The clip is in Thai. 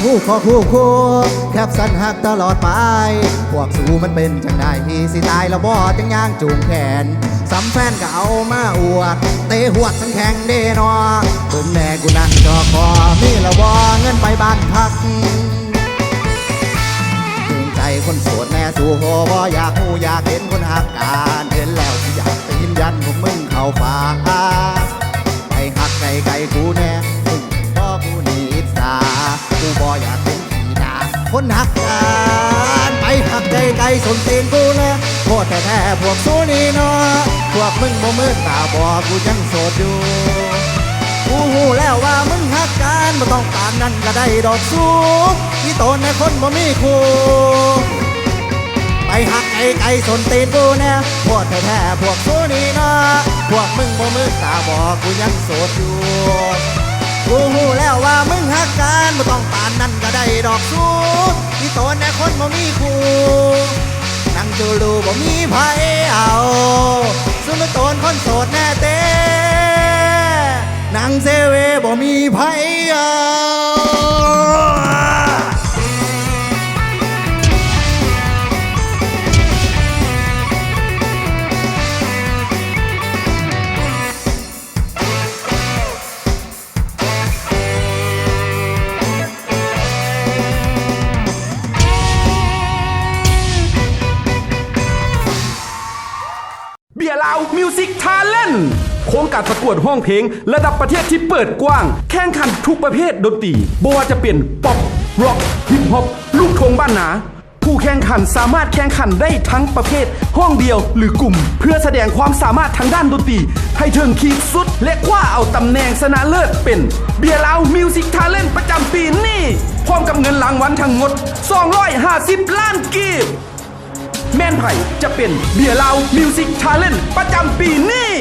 คู่ขอคู่แคบสันหักตลอดไปพวกสูมันเป็นจังได้สิตายแล้วบ่จังย่างจูงแขนสำแฟนก็เอามาอวดเตะหวดสังแข่งเดนอเบิ่งแม่กูนั่งจอคอมีละบ่เงินไปบ้านพักถึงใจคนโสดแน่สู่โหบ่อยากหูอยากเห็นคนหักการเห็นแล้วอยากตีนยันพวกมึงเข้าฟ้าไปหักไก่กูแน่มึงบ่กูนี่อิจฉากูบ่อยากเป็นขี้ดาคนหักการไปหักไก่สนตีนกูนะโคตรแท้พวกสู้นี่เนาะพวกมึงบ่มืดตาบ่กูยังโสดอยู่กูหูแล้วว่ามึงหักการบ่ต้องการนั่นก็ได้ดอกสู้ที่โตนในคนบ่มีคู่ไปหักไก่สนตีนกูเนี่ยโคตรแท้พวกสู้นี่เนาะพวกมึงบ่มืดตาบ่กูยังโสดอยู่กูหูแล้วว่ามึงหักการบ่ต้องการนั่นก็ได้ดอกสู้ที่โตนในคนบ่มีคู่นั่งจูรูบ่มีไผเอาซึ่งไม่โตนคนโสดแน่เต้นั่งเซเวบ่มีไผเอาเบียร์ลาวมิวสิกทาเลนต์โครงการประกวดห้องเพลงระดับประเทศที่เปิดกว้างแข่งขันทุกประเภทดนตรีบ่ว่าจะเป็นป๊อปร็อกฮิปฮอปลูกทุ่งบ้านนาผู้แข่งขันสามารถแข่งขันได้ทั้งประเภทห้องเดียวหรือกลุ่มเพื่อแสดงความสามารถทางด้านดนตรีให้ถึงขีดสุดและคว้าเอาตำแหน่งชนะเลิศเป็นเบียร์ลาวมิวสิกทาเลนต์ประจำปีนี้พร้อมกับเงินรางวัลทั้งหมด250 ล้านกีบแม่นไผ่จะเป็นเบียร์ลาวมิวสิกทาเลนต์ประจำปีนี้